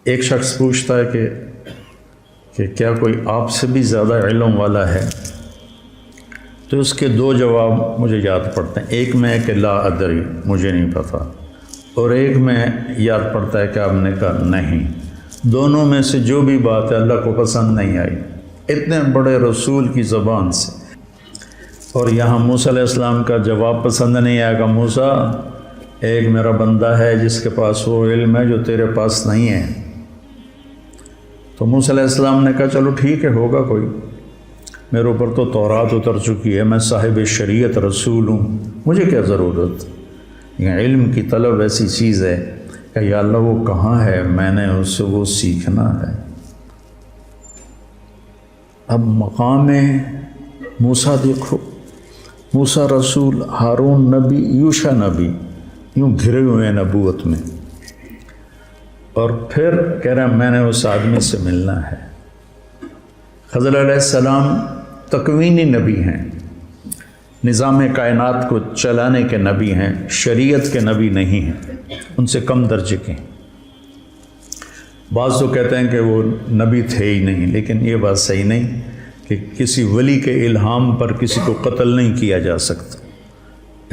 ایک شخص پوچھتا ہے کہ کیا کوئی آپ سے بھی زیادہ علم والا ہے؟ تو اس کے دو جواب مجھے یاد پڑتے ہیں. ایک میں کہ لا ادری، مجھے نہیں پتہ، اور ایک میں یاد پڑتا ہے کہ آپ نے کہا نہیں. دونوں میں سے جو بھی بات ہے اللہ کو پسند نہیں آئی اتنے بڑے رسول کی زبان سے. اور یہاں موسیٰ علیہ السلام کا جواب پسند نہیں آیا کہ موسیٰ، ایک میرا بندہ ہے جس کے پاس وہ علم ہے جو تیرے پاس نہیں ہے. تو موسیٰ علیہ السلام نے کہا چلو ٹھیک ہے، ہوگا کوئی، میرے اوپر تو تورات اتر چکی ہے، میں صاحب شریعت رسول ہوں، مجھے کیا ضرورت. یہ علم کی طلب ایسی چیز ہے کہ یا اللہ وہ کہاں ہے، میں نے اس سے وہ سیکھنا ہے. اب مقام موسیٰ دیکھو، موسیٰ رسول، ہارون نبی، یوشع نبی، یوں گھرے ہوئے ہیں نبوت میں، اور پھر کہہ رہا میں نے اس آدمی سے ملنا ہے. خضر علیہ السلام تکوینی نبی ہیں، نظام کائنات کو چلانے کے نبی ہیں، شریعت کے نبی نہیں ہیں، ان سے کم درجے کے ہیں. بعض تو کہتے ہیں کہ وہ نبی تھے ہی نہیں، لیکن یہ بات صحیح نہیں کہ کسی ولی کے الہام پر کسی کو قتل نہیں کیا جا سکتا.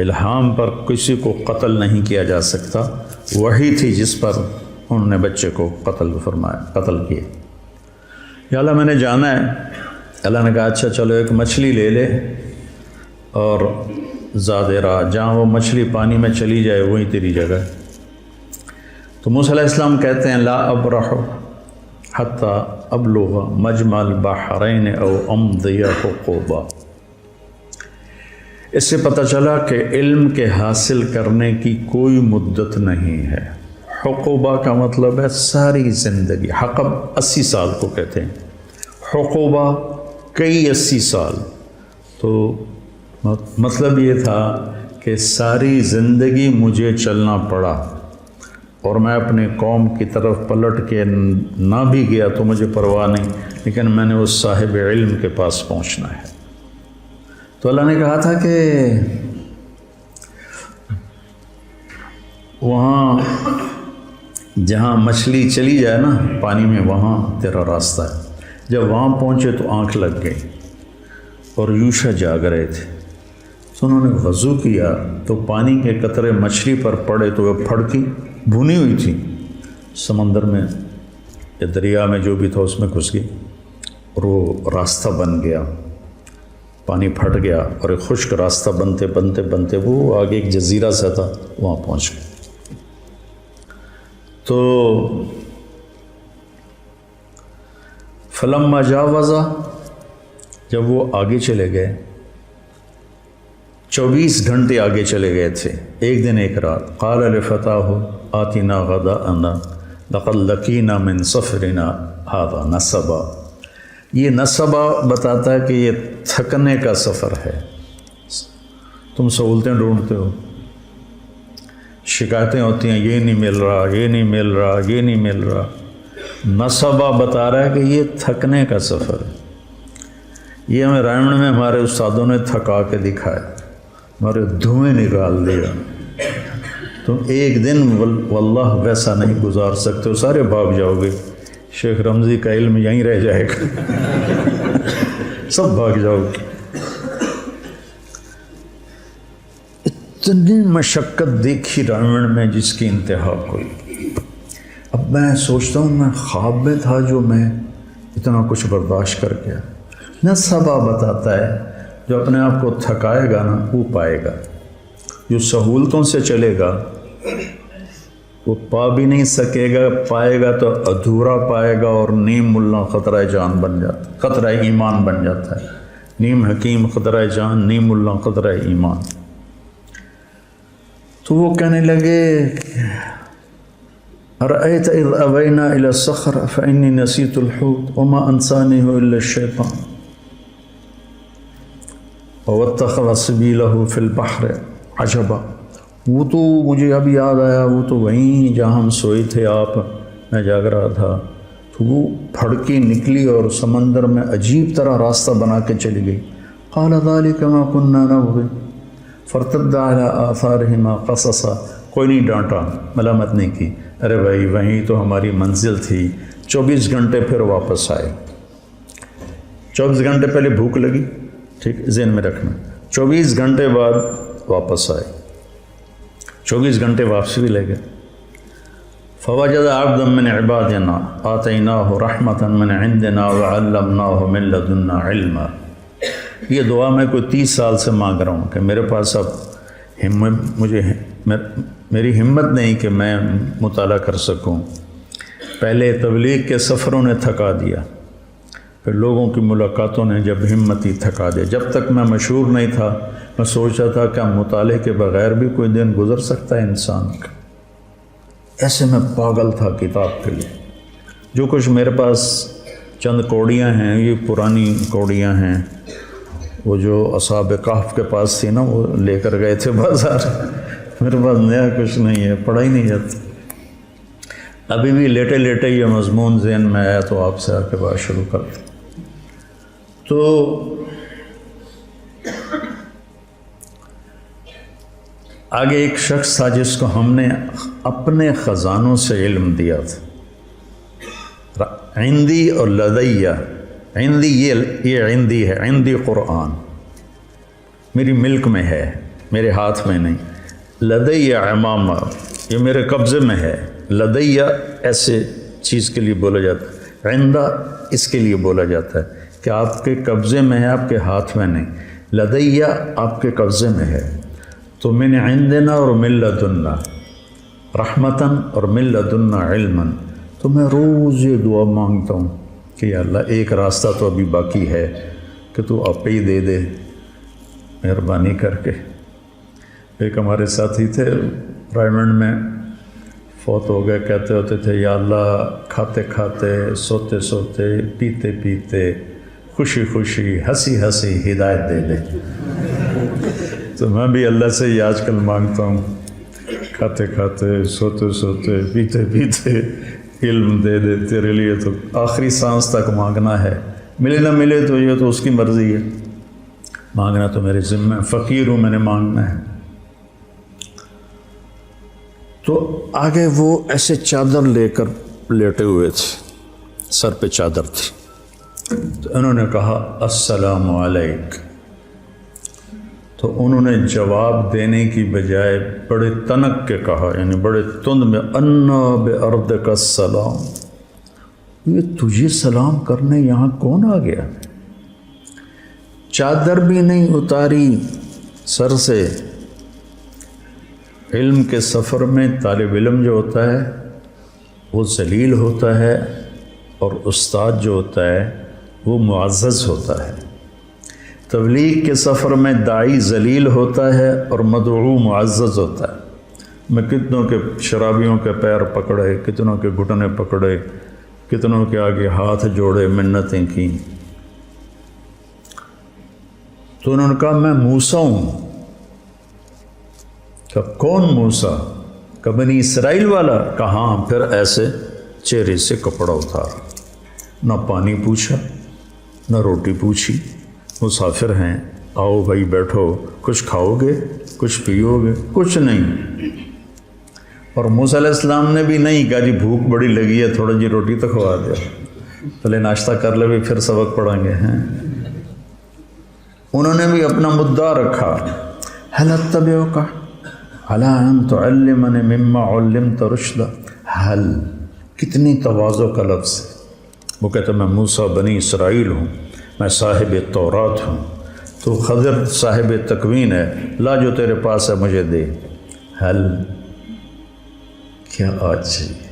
الہام پر کسی کو قتل نہیں کیا جا سکتا. وحی تھی جس پر انہوں نے بچے کو قتل کیا. یا اللہ میں نے جانا ہے. اللہ نے کہا اچھا چلو ایک مچھلی لے لے اور زیادہ راہ، جہاں وہ مچھلی پانی میں چلی جائے وہیں تیری جگہ ہے. تو موسیٰ علیہ السلام کہتے ہیں لا ابرح حتی ابلغ مجمع البحرین او امضی حقوبا. اس سے پتہ چلا کہ علم کے حاصل کرنے کی کوئی مدت نہیں ہے. حقوبہ کا مطلب ہے ساری زندگی. حقب 80 سال کو کہتے ہیں، حقوبہ کئی 80 سال. تو مطلب یہ تھا کہ ساری زندگی مجھے چلنا پڑا، اور میں اپنے قوم کی طرف پلٹ کے نہ بھی گیا تو مجھے پرواہ نہیں، لیکن میں نے اس صاحب علم کے پاس پہنچنا ہے. تو اللہ نے کہا تھا کہ وہاں جہاں مچھلی چلی جائے نا پانی میں، وہاں تیرا راستہ ہے. جب وہاں پہنچے تو آنکھ لگ گئی اور یوشع جاگ رہے تھے. تو انہوں نے وضو کیا تو پانی کے قطرے مچھلی پر پڑے تو وہ پھڑکی، بھونی ہوئی تھی، سمندر میں یا دریا میں جو بھی تھا اس میں گھس گئی، اور وہ راستہ بن گیا. پانی پھٹ گیا اور ایک خشک راستہ بنتے بنتے بنتے وہ آگے ایک جزیرہ سا تھا، وہاں پہنچ گئے. تو فلما جاوزا، جب وہ آگے چلے گئے، 24 گھنٹے آگے چلے گئے تھے، ایک دن ایک رات. قال لفتاه آتنا غداءنا لقد لقينا من سفرنا هذا نصبا. یہ نصبا بتاتا ہے کہ یہ تھکنے کا سفر ہے. تم سہولتیں ڈھونڈتے ہو، شکایتیں ہوتی ہیں یہ نہیں مل رہا، یہ نہیں مل رہا، یہ نہیں مل رہا. نصبا بتا رہا ہے کہ یہ تھکنے کا سفر ہے. یہ ہمیں رائمن میں ہمارے استادوں نے تھکا کے دکھایا، ہمارے دھوئیں نکال دیا. تم ایک دن واللہ ویسا نہیں گزار سکتے ہو، سارے بھاگ جاؤ گے. شیخ رمضی کا علم یہیں رہ جائے گا، سب بھاگ جاؤ گے. اتنی مشقت دیکھی رائمن میں جس کی انتہا کوئی. اب میں سوچتا ہوں میں خواب میں تھا جو میں اتنا کچھ برداشت کر گیا. نصبا بتاتا ہے جو اپنے آپ کو تھکائے گا نا وہ پائے گا، جو سہولتوں سے چلے گا وہ پا بھی نہیں سکے گا، پائے گا تو ادھورا پائے گا، اور نیم ملا خطرہ جان بن جاتا، خطرہ ایمان بن جاتا ہے. نیم حکیم خطرہ جان، نیم ملا خطرہ ایمان. تو وہ کہنے لگے ارأیت اذ اوینا الی الصخرۃ فانی نسیت الحوت وما انسانیہ الا الشیطان واتخذ سبیلہ فی البحر عجبا. وہ تو مجھے اب یاد آیا، وہ تو وہیں جہاں ہم سوئے تھے آپ، میں جاگ رہا تھا، تو وہ پھڑکی نکلی اور سمندر میں عجیب طرح راستہ بنا کے چلی گئی. قال ذلک ما كنا نبغي فارتد على آثارهما قصصا. کوئی نہیں ڈانٹا، ملامت نہیں کی. ارے بھائی وہیں تو ہماری منزل تھی. 24 گھنٹے پھر واپس آئے. 24 گھنٹے پہلے بھوک لگی، ٹھیک ذہن میں رکھنا. 24 گھنٹے بعد واپس آئے. 24 گھنٹے واپسی بھی لے گئے. فوجد عبدا من عبادنا آتیناہ رحمۃ من عندنا وعلمناہ من لدنا علما. یہ دعا میں کوئی 30 سال سے مانگ رہا ہوں کہ میرے پاس اب میری ہمت نہیں کہ میں مطالعہ کر سکوں. پہلے تبلیغ کے سفروں نے تھکا دیا، پھر لوگوں کی ملاقاتوں نے جب ہمت ہی تھکا دیا. جب تک میں مشہور نہیں تھا میں سوچا تھا کہ مطالعے کے بغیر بھی کوئی دن گزر سکتا ہے انسان کا. ایسے میں پاگل تھا کتاب کے لیے. جو کچھ میرے پاس چند کوڑیاں ہیں، یہ پرانی کوڑیاں ہیں، وہ جو اصحاب کہف کے پاس تھی نا وہ لے کر گئے تھے بازار. میرے پاس نیا کچھ نہیں ہے، پڑھا ہی نہیں جاتا. ابھی بھی لیٹے لیٹے یہ مضمون ذہن میں آیا تو آپ سے آ کے بات شروع کرتے. تو آگے ایک شخص تھا جس کو ہم نے اپنے خزانوں سے علم دیا تھا. عندی اور لدیہ. عندی یہ عندی ہے، عندی قرآن میری ملک میں ہے، میرے ہاتھ میں نہیں. لدیہ امامہ یہ میرے قبضے میں ہے. لدیہ ایسے چیز کے لیے بولا جاتا ہے. عندہ اس کے لیے بولا جاتا ہے کہ آپ کے قبضے میں ہے، آپ کے ہاتھ میں نہیں. لدیہ آپ کے قبضے میں ہے. تو من عندنا اور من لدنا رحمتاً اور من لدنا علماً. تو میں روز یہ دعا مانگتا ہوں کہ یا اللہ ایک راستہ تو ابھی باقی ہے کہ تو آپ ہی دے دے مہربانی کر کے. ایک ہمارے ساتھی تھے رائمنڈ میں، فوت ہو گئے. کہتے ہوتے تھے یا اللہ کھاتے کھاتے، سوتے سوتے، پیتے پیتے، خوشی خوشی، ہنسی ہنسی ہدایت دے دے. تو میں بھی اللہ سے یہ آج کل مانگتا ہوں، کھاتے کھاتے، سوتے سوتے، پیتے پیتے علم دے دے. تیرے لیے تو آخری سانس تک مانگنا ہے، ملے نہ ملے تو یہ تو اس کی مرضی ہے، مانگنا تو میرے ذمہ. فقیر ہوں، میں نے مانگنا ہے. تو آگے وہ ایسے چادر لے کر لیٹے ہوئے تھے، سر پہ چادر تھی. تو انہوں نے کہا السلام علیک. تو انہوں نے جواب دینے کی بجائے بڑے تنک کے کہا، یعنی بڑے تند میں، انا بارضک السلام. یہ تجھے سلام کرنے یہاں کون آ گیا؟ چادر بھی نہیں اتاری سر سے. علم کے سفر میں طالب علم جو ہوتا ہے وہ ذلیل ہوتا ہے، اور استاد جو ہوتا ہے وہ معزز ہوتا ہے. تبلیغ کے سفر میں داعی ذلیل ہوتا ہے اور مدعو معزز ہوتا ہے. میں کتنوں کے شرابیوں کے پیر پکڑے، کتنوں کے گھٹنے پکڑے، کتنوں کے آگے ہاتھ جوڑے، منتیں کی. تو انہوں نے کہا میں موسیٰ ہوں. کہ کون موسیٰ؟ کہ بنی اسرائیل والا. کہاں؟ پھر ایسے چہرے سے کپڑا اتارا. نہ پانی پوچھا، نہ روٹی پوچھی. مسافر ہیں، آؤ بھائی بیٹھو، کچھ کھاؤ گے، کچھ پیو گے؟ کچھ نہیں. اور موسیٰ علیہ السلام نے بھی نہیں کہا جی بھوک بڑی لگی ہے تھوڑا جی روٹی تو کھوا دیا، پہلے ناشتہ کر لے بھی پھر سبق پڑھیں گے. ہیں انہوں نے بھی اپنا مدعا رکھا. هل اتبعک علی ان تعلمنی مما علمت رشدا. حل کتنی تواضع کا لفظ ہے. وہ کہتا میں موسیٰ بنی اسرائیل ہوں، میں صاحب تورات ہوں، تو خضر صاحب تکوین ہے، لا جو تیرے پاس ہے مجھے دے. حل کیا آج چاہیے،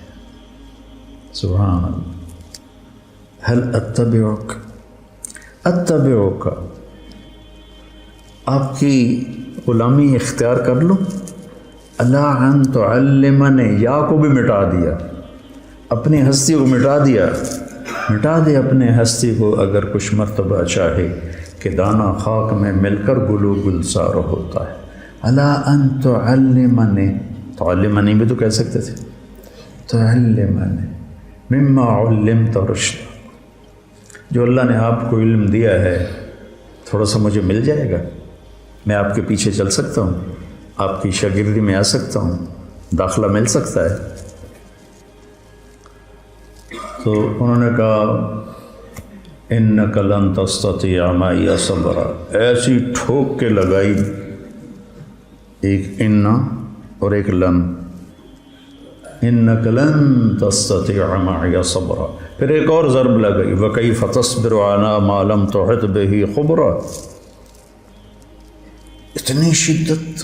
سبحان اللہ. حل اتبعک، اتبعک آپ کی غلامی اختیار کر لوں. اللہ ان تعلمنی، یا کو بھی مٹا دیا، اپنی ہستی کو مٹا دیا. مٹا دے اپنے ہستی کو اگر کچھ مرتبہ چاہے کہ دانہ خاک میں مل کر گلو گلزار ہوتا ہے. اللہ ان تعلمنی، تعلمنی بھی تو کہہ سکتے تھے. تعلمنی مما علمت رشدا، جو اللہ نے آپ کو علم دیا ہے تھوڑا سا مجھے مل جائے گا، میں آپ کے پیچھے چل سکتا ہوں، آپ کی شاگردی میں آ سکتا ہوں، داخلہ مل سکتا ہے. تو انہوں نے کہا انک لن تستطیع معی صبرا، ایسی ٹھوک کے لگائی، ایک ان اور ایک لن، انک لن تستطیع معی صبرا، پھر ایک اور ضرب لگائی وکیف تصبر علی ما لم تحط بہ خبرا، اتنی شدت،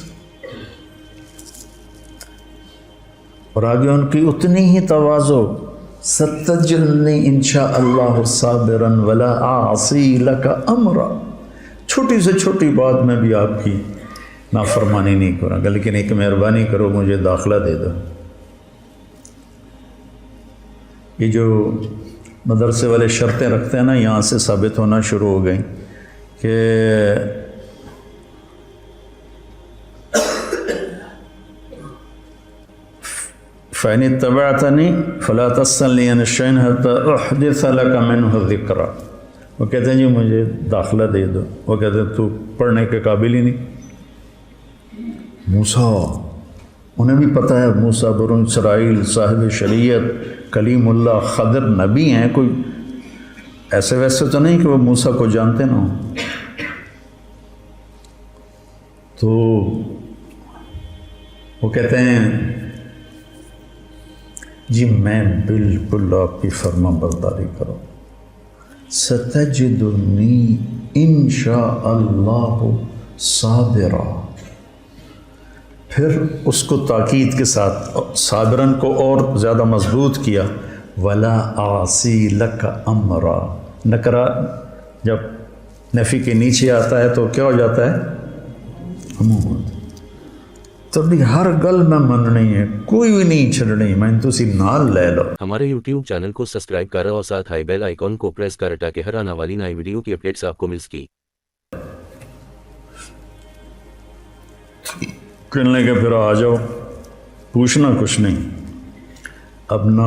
اور آگے ان کی اتنی ہی تواضع، ستجدنی انشاء اللہ صابرا ولا اعصی لک امرا، چھوٹی سے چھوٹی بات میں بھی آپ کی نافرمانی نہیں کروں گا، لیکن ایک مہربانی کرو مجھے داخلہ دے دو۔ یہ جو مدرسے والے شرطیں رکھتے ہیں نا، یہاں سے ثابت ہونا شروع ہو گئیں کہ فَإِنِ اتَّبَعْتَنِي فَلَا تَسْأَلْنِي عَنِ الشَّيْءِ حَتَّى أُحْدِثَ لَكَ مِنْهُ ذِكْرًا، وہ کہتے ہیں جی مجھے داخلہ دے دو، وہ کہتے ہیں تو پڑھنے کے قابل ہی نہیں۔ موسیٰ، انہیں بھی پتہ ہے موسیٰ بنو اسرائیل صاحب شریعت کلیم اللہ خضر نبی ہیں، کوئی ایسے ویسے تو نہیں کہ وہ موسیٰ کو جانتے نہ ہوں۔ تو وہ کہتے ہیں جی میں بالکل آپ کی فرما برداری کروں، ستجدنی انشاء اللہ صابرا، پھر اس کو تاکید کے ساتھ صابرن کو اور زیادہ مضبوط کیا، ولا اعصی لک امرا، نکرہ جب نفی کے نیچے آتا ہے تو کیا ہو جاتا ہے؟ عموماً، تو بھی ہر گل میں مننی ہے، کوئی بھی نہیں چھڑنی، میں تسی نال لے لو۔ ہمارے یوٹیوب چینل کو سبسکرائب کرو اور ساتھ ہائی بیل آئیکن کو پریس کریں تاکہ ہر آنے والی نئی ویڈیو کی اپڈیٹس آپ کو مل سکی۔ کہنے کے پھر آ جاؤ، پوچھنا کچھ نہیں۔ اب نہ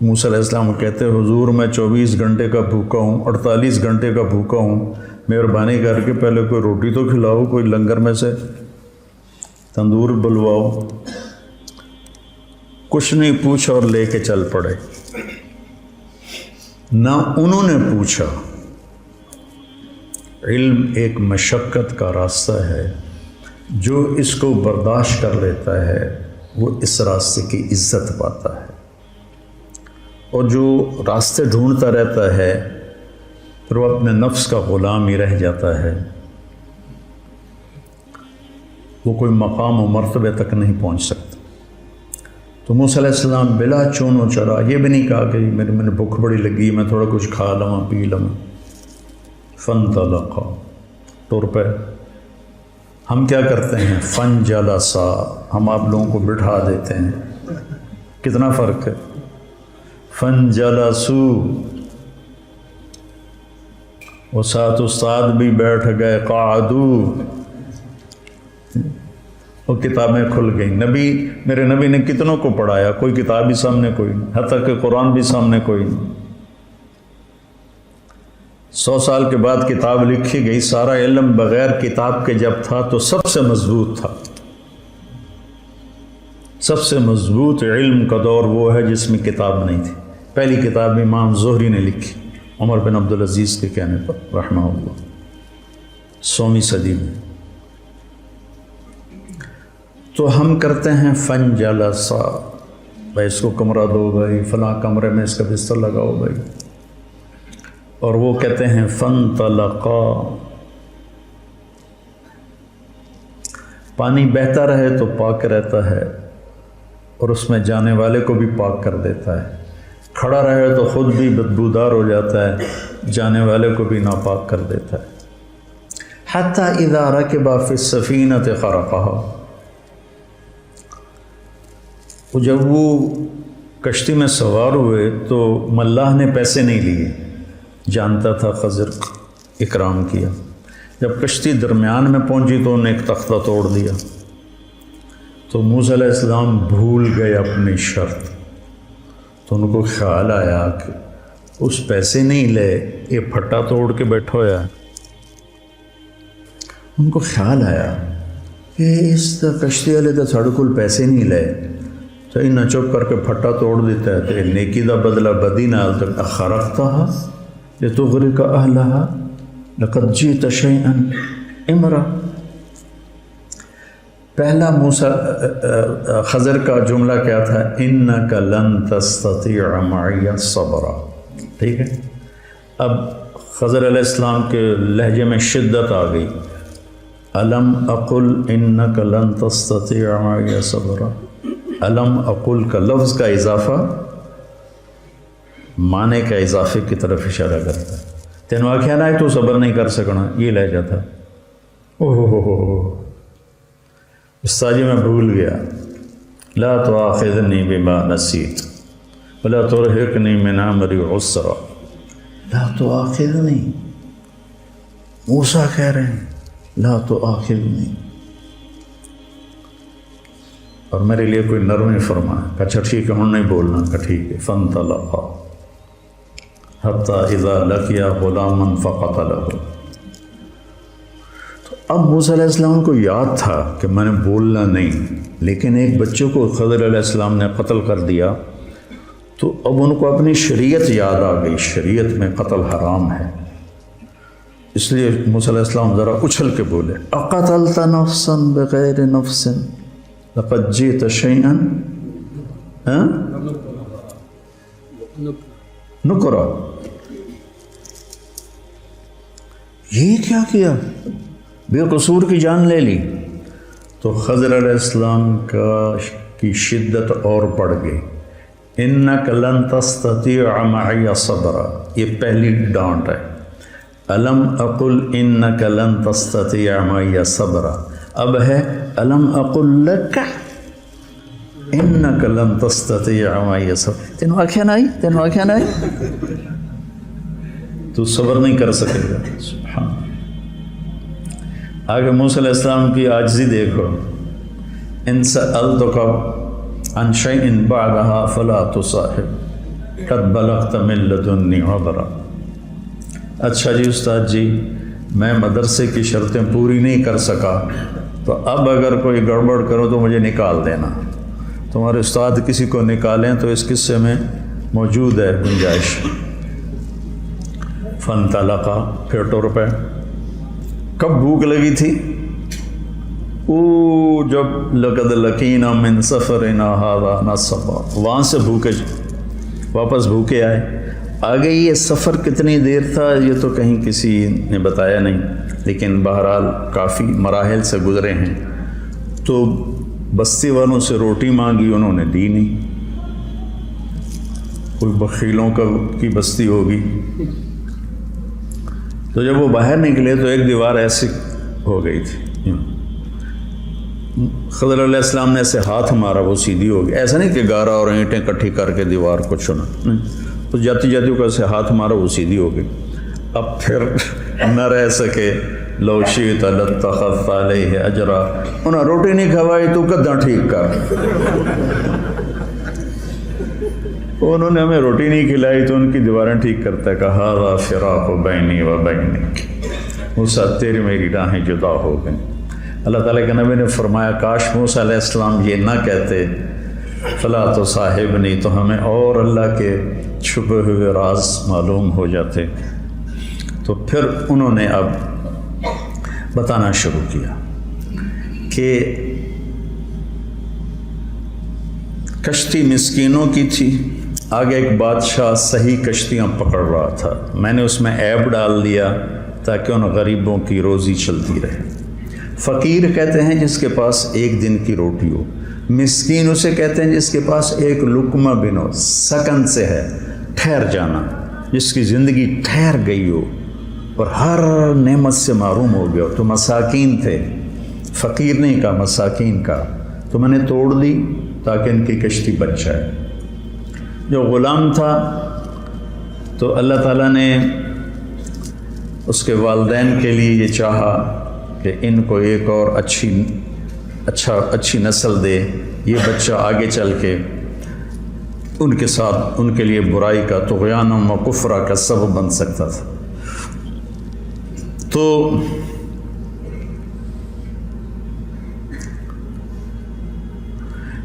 موسیٰ علیہ السلام کہتے حضور میں 24 گھنٹے کا بھوکا ہوں، 48 گھنٹے کا بھوکا ہوں، مہربانی کر کے پہلے کوئی روٹی تو کھلاؤ، کوئی لنگر میں سے تندور بلواؤ، کچھ نہیں پوچھا اور لے کے چل پڑے۔ نہ انہوں نے پوچھا، علم ایک مشقت کا راستہ ہے، جو اس کو برداشت کر لیتا ہے وہ اس راستے کی عزت پاتا ہے، اور جو راستے ڈھونڈتا رہتا ہے پھر وہ اپنے نفس کا غلام ہی رہ جاتا ہے، وہ کوئی مقام و مرتبے تک نہیں پہنچ سکتا۔ تو موسیٰ علیہ السلام بلا چون و چرا، یہ بھی نہیں کہا کہ میں نے بھوک بڑی لگی، میں تھوڑا کچھ کھا لوں پی لوں، فانطلقا، ٹور پہ۔ ہم کیا کرتے ہیں؟ فانجلسا، ہم آپ لوگوں کو بٹھا دیتے ہیں، کتنا فرق ہے؟ فانجلسو، وہ ساتھ استاد بھی بیٹھ گئے، قعدو، وہ کتابیں کھل گئیں۔ میرے نبی نے کتنوں کو پڑھایا، کوئی کتاب بھی سامنے کوئی نہیں، حتیٰ کہ قرآن بھی سامنے کوئی نہیں۔ 100 سال کے بعد کتاب لکھی گئی، سارا علم بغیر کتاب کے جب تھا تو سب سے مضبوط تھا۔ سب سے مضبوط علم کا دور وہ ہے جس میں کتاب نہیں تھی۔ پہلی کتاب امام زہری نے لکھی، عمر بن عبدالعزیز کے کہنے پر رحمہ اللہ، 100ویں صدی میں۔ تو ہم کرتے ہیں فنجلسا، بھائی اس کو کمرہ دو، بھائی فلاں کمرے میں اس کا بستر لگاؤ بھائی، اور وہ کہتے ہیں فانطلقا۔ پانی بہتا رہے تو پاک رہتا ہے اور اس میں جانے والے کو بھی پاک کر دیتا ہے، کھڑا رہے تو خود بھی بدبودار ہو جاتا ہے، جانے والے کو بھی ناپاک کر دیتا ہے۔ حتی اذا رکب فی السفینۃ غرقھا، جب وہ کشتی میں سوار ہوئے تو ملاح نے پیسے نہیں لیے، جانتا تھا خضر اکرام کیا۔ جب کشتی درمیان میں پہنچی تو انہوں نے ایک تختہ توڑ دیا، تو موسیٰ علیہ السلام بھول گئے اپنی شرط، تو ان کو خیال آیا کہ اس پیسے نہیں لے، یہ پھٹا توڑ کے بیٹھا ہوا ہے۔ ان کو خیال آیا کہ اس کشتی والے تو ساڑھے کول پیسے نہیں لے، تو انہیں چپ کر کے پھٹا توڑ دیتا ہے تو نیکی دا بدلہ بدی نال تک اخرقتها لتغرق اہلها لقد جئت شیئا امرا۔ پہلا موسیٰ خضر کا جملہ کیا تھا؟ انک لن تستطیع معی صبرا، ٹھیک ہے۔ اب خضر علیہ السلام کے لہجے میں شدت آ گئی، الم اقل انک لن تستطیع معی صبرا۔ الم اقل کا لفظ کا اضافہ معنی کا اضافے کی طرف اشارہ کرتا ہے۔ تینوں آخیا نہ تو صبر نہیں کر سکنا، یہ لہجہ تھا۔ استاد جی میں بھول گیا، لا تؤاخذنی بما نسیت ولا ترہقنی من امری عسرا۔ لا تؤاخذنی، موسیٰ کہہ رہے ہیں لا تؤاخذنی، اور میرے لیے کوئی نرمی فرمایا کہ اچھا ٹھیک ہے ہم نہیں بولنا، کہ ٹھیک ہے۔ فانطلقا حتی اذا لقیا غلاما فقتلہ۔ تو اب موسیٰ علیہ السلام کو یاد تھا کہ میں نے بولنا نہیں، لیکن ایک بچے کو خضر علیہ السلام نے قتل کر دیا، تو اب ان کو اپنی شریعت یاد آ گئی، شریعت میں قتل حرام ہے۔ اس لیے موسیٰ علیہ السلام ذرا اچھل کے بولے، اقتلت نفسا بغیر نفس لقد جئت شیئا نکرا۔ یہ کیا کیا؟ بے قصور کی جان لے لی۔ تو خضر علیہ السلام کی شدت اور بڑھ گئی، انک لن تستطیع معی صبرا، یہ پہلی ڈانٹ ہے۔ الم اقل انک لن تستطیع معی صبرا، اب ہے الم اقل لک انک لن تستطیع معی صبرا۔ تینوں آنکھیں نہیں، تینوں آنکھیں نہیں، تو صبر نہیں کر سکے گا۔ سبحان۔ آگے موسیٰ علیہ السلام کی عاجزی دیکھو، ان سألتک عن شیء بعدها فلا تصاحب قد بلغت من لدنی عذرا۔ اچھا جی استاد جی، میں مدرسے کی شرطیں پوری نہیں کر سکا، تو اب اگر کوئی گڑبڑ کرو تو مجھے نکال دینا۔ تمہارے استاد کسی کو نکالیں تو اس قصے میں موجود ہے گنجائش۔ فانطلقا، پھر ٹر پہ۔ کب بھوک لگی تھی؟ جب لقد لقینا من سفرنا ھذا نصبا، وہاں سے بھوکے واپس بھوکے آئے۔ آگے یہ سفر کتنی دیر تھا یہ تو کہیں کسی نے بتایا نہیں، لیکن بہرحال کافی مراحل سے گزرے ہیں۔ تو بستی والوں سے روٹی مانگی، انہوں نے دی نہیں، کوئی بخیلوں کی بستی ہوگی۔ تو جب وہ باہر نکلے تو ایک دیوار ایسی ہو گئی تھی، خضر علیہ السلام نے ایسے ہاتھ مارا وہ سیدھی ہو گئی۔ ایسا نہیں کہ گارا اور اینٹیں کٹھی کر کے دیوار کو چنا، نہیں، تو جاتی جاتی کو ایسے ہاتھ مارا وہ سیدھی ہو گئی۔ اب پھر نہ رہ سکے، لو شئت لاتخذت علیہ اجرا، انہیں روٹی نہیں کھوائی تو گدھا ٹھیک کر۔ انہوں نے ہمیں روٹی نہیں کھلائی تو ان کی دیواریں ٹھیک کرتا ہے، کہا ھذا فراق بینی و بینک، موسیٰ تیری میری راہیں جدا ہو گئیں۔ اللہ تعالیٰ کے نبی نے فرمایا کاش موسیٰ علیہ السلام یہ نہ کہتے فلا تصاحبنی، تو ہمیں اور اللہ کے چھپے ہوئے راز معلوم ہو جاتے۔ تو پھر انہوں نے اب بتانا شروع کیا کہ کشتی مسکینوں کی تھی، آگے ایک بادشاہ صحیح کشتیاں پکڑ رہا تھا، میں نے اس میں عیب ڈال دیا تاکہ ان غریبوں کی روزی چلتی رہے۔ فقیر کہتے ہیں جس کے پاس ایک دن کی روٹی ہو، مسکین اسے کہتے ہیں جس کے پاس ایک لقمہ بھی ہو، سکن سے ہے، ٹھہر جانا، جس کی زندگی ٹھہر گئی ہو اور ہر نعمت سے محروم ہو گیا ہو۔ تو مساکین تھے، فقیر نہیں کہا، مساکین کا، تو میں نے توڑ دی تاکہ ان کی کشتی بچ جائے۔ جو غلام تھا تو اللہ تعالیٰ نے اس کے والدین کے لیے یہ چاہا کہ ان کو ایک اور اچھی نسل دے، یہ بچہ آگے چل کے ان کے ساتھ ان کے لیے برائی کا، طغیان و کفر کا سبب بن سکتا تھا۔ تو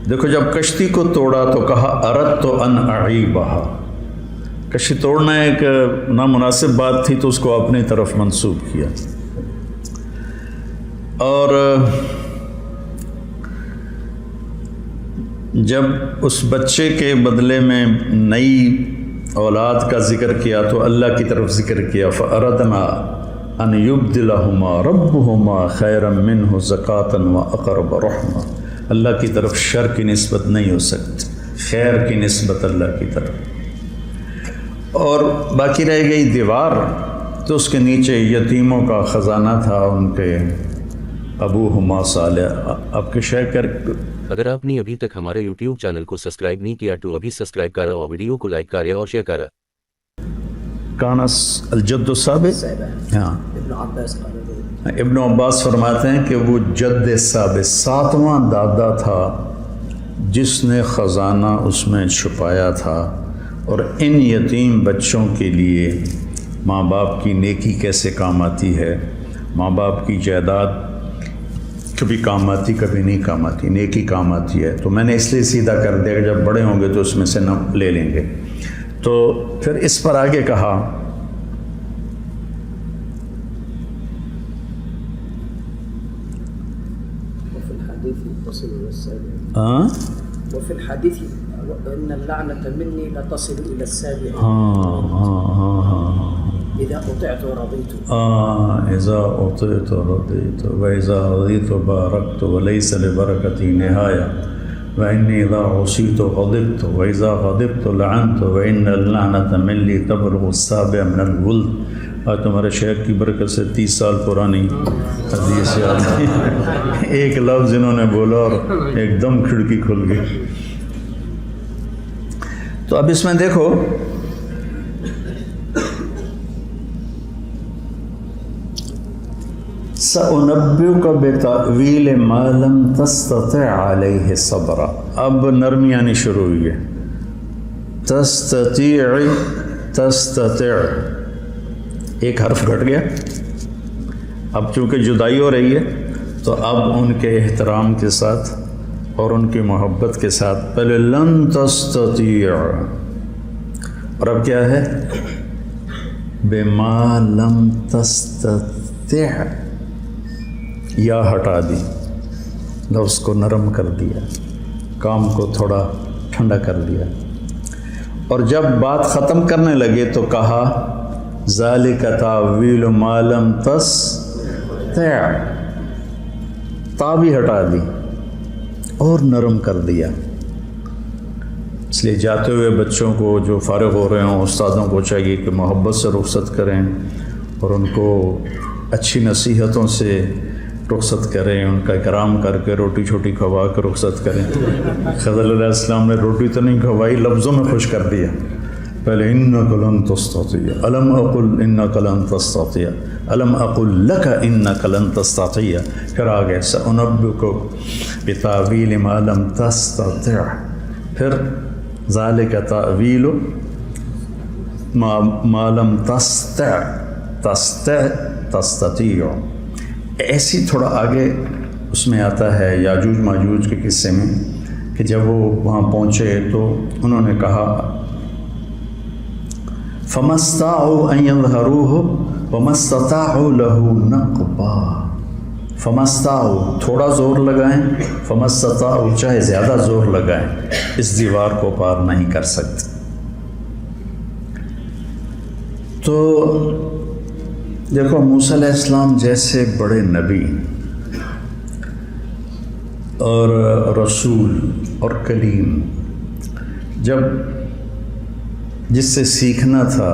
دیکھو جب کشتی کو توڑا تو کہا اردت ان اعیبہا، کشتی توڑنا ایک نامناسب بات تھی تو اس کو اپنی طرف منسوب کیا. اور جب اس بچے کے بدلے میں نئی اولاد کا ذکر کیا تو اللہ کی طرف ذکر کیا فَأَرَدْنَا أَنْ يُبْدِلَهُمَا رَبُّهُمَا خَيْرًا مِّنْهُ زَكَاةً وَأَقْرَبَ رَحْمًا. اللہ کی طرف شر کی نسبت نہیں ہو سکتی، خیر کی نسبت اللہ کی طرف. اور باقی رہ گئی دیوار، تو اس کے نیچے یتیموں کا خزانہ تھا، ان کے ابوہما صالح. آپ کے شیخ کر اگر آپ نے ابھی تک ہمارے یوٹیوب چینل کو سبسکرائب نہیں کیا تو ابھی سبسکرائب کرو اور ویڈیو کو لائک کرے اور شیئر کرے. کانس الجد الثابت. ہاں، ابن عباس فرماتے ہیں کہ وہ جد ثابت 7واں دادا تھا جس نے خزانہ اس میں چھپایا تھا. اور ان یتیم بچوں کے لیے ماں باپ کی نیکی کیسے کام آتی ہے، ماں باپ کی جائیداد کبھی کام آتی کبھی نہیں کام آتی، نیکی کام آتی ہے. تو میں نے اس لیے سیدھا کر دیا کہ جب بڑے ہوں گے تو اس میں سے نہ لے لیں گے. تو پھر اس پر آگے کہا وفي الحديث ان اللعنة مني لا تصل الى السابع اذا اطعت رضيت اذا اطعت رضيت واذا رضيت باركت وليس لبركتي نهاية واني اذا عصيت غضبت واذا غضبت لعنت وان اللعنة مني تبلغ السابع من الولد. آج تمہارے شیخ کی برکت سے 30 سال پرانی حدیث یاد ہے. ایک لفظ انہوں نے بولا اور ایک دم کھڑکی کھل گئی. تو اب اس میں دیکھو سأنبئك بتأویل ما لم تستطع علیہ صبرا. اب نرمی آنی شروع ہوئی ہے. تستطيع ایک حرف گھٹ گیا. اب چونکہ جدائی ہو رہی ہے تو اب ان کے احترام کے ساتھ اور ان کی محبت کے ساتھ پہلے لن تستطيع، اور اب کیا ہے بما لم تستطع، یا ہٹا دی، لفظ کو نرم کر دیا، کام کو تھوڑا ٹھنڈا کر دیا. اور جب بات ختم کرنے لگے تو کہا ذالک تاویل ما لم تستطع، تا بھی ہٹا دی اور نرم کر دیا. اس لیے جاتے ہوئے بچوں کو جو فارغ ہو رہے ہوں استادوں کو چاہیے کہ محبت سے رخصت کریں اور ان کو اچھی نصیحتوں سے رخصت کریں، ان کا اکرام کر کے روٹی چھوٹی کھوا کے رخصت کریں. خضر علیہ السلام نے روٹی تو نہیں کھوائی، لفظوں میں خوش کر دیا. پہلے انک لن تستطیع، الم اقل انک لن تستطیع، الم اقل لک انک لن تستطیع. پھر آگے سأنبئک بتأویل ما لم تستطع، پھر ذالک تأویل ما لم تستطیع. ایسی تھوڑا آگے اس میں آتا ہے یاجوج ماجوج کے قصے میں کہ جب وہ وہاں پہنچے تو انہوں نے کہا فَمَا اسْتَطَاعُوا أَن يَظْهَرُوهُ وَمَا اسْتَطَاعُوا لَهُ نَقْبًا. فَمَا اسْتَطَاعُوا تھوڑا زور لگائیں، فَمَا اسْتَطَاعُوا چاہے زیادہ زور لگائیں اس دیوار کو پار نہیں کر سکتے. تو دیکھو موسیٰ علیہ السلام جیسے بڑے نبی اور رسول اور کلیم جب جس سے سیکھنا تھا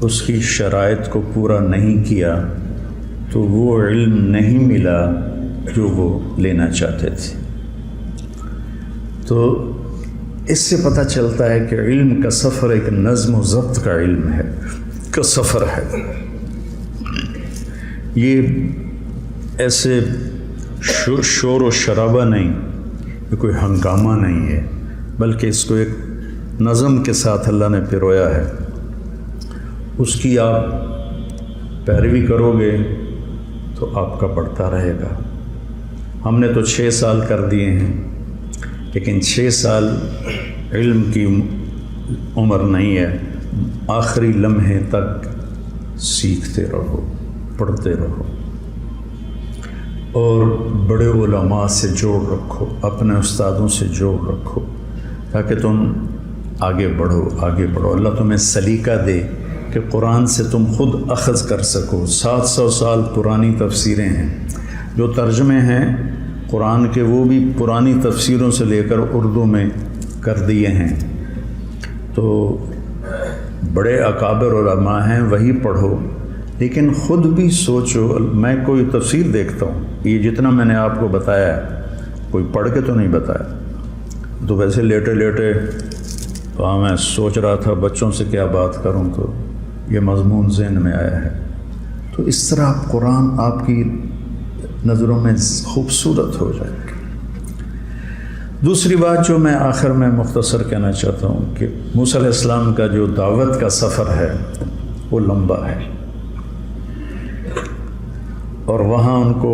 اس کی شرائط کو پورا نہیں کیا تو وہ علم نہیں ملا جو وہ لینا چاہتے تھے. تو اس سے پتہ چلتا ہے کہ علم کا سفر ایک نظم و ضبط کا علم ہے، کا سفر ہے. یہ ایسے شور و شرابہ نہیں، یہ کوئی ہنگامہ نہیں ہے، بلکہ اس کو ایک نظم کے ساتھ اللہ نے پرویا ہے. اس کی آپ پیروی کرو گے تو آپ کا بڑھتا رہے گا. ہم نے تو 6 سال کر دیے ہیں، لیکن 6 سال علم کی عمر نہیں ہے، آخری لمحے تک سیکھتے رہو، پڑھتے رہو، اور بڑے علماء سے جوڑ رکھو، اپنے استادوں سے جوڑ رکھو، تاکہ تم آگے بڑھو۔ اللہ تمہیں سلیقہ دے کہ قرآن سے تم خود اخذ کر سکو۔ 700 سال پرانی تفسیریں ہیں، جو ترجمے ہیں قرآن کے وہ بھی پرانی تفسیروں سے لے کر اردو میں کر دیے ہیں، تو بڑے اکابر علماء ہیں، وہی پڑھو، لیکن خود بھی سوچو۔ میں کوئی تفسیر دیکھتا ہوں، یہ جتنا میں نے آپ کو بتایا ہے کوئی پڑھ کے تو نہیں بتایا، تو ویسے لیٹے تو میں سوچ رہا تھا بچوں سے کیا بات کروں، تو یہ مضمون ذہن میں آیا ہے۔ تو اس طرح قرآن آپ کی نظروں میں خوبصورت ہو جائے گا۔ دوسری بات جو میں آخر میں مختصر کہنا چاہتا ہوں کہ موسیٰ علیہ السلام کا جو دعوت کا سفر ہے وہ لمبا ہے، اور وہاں ان کو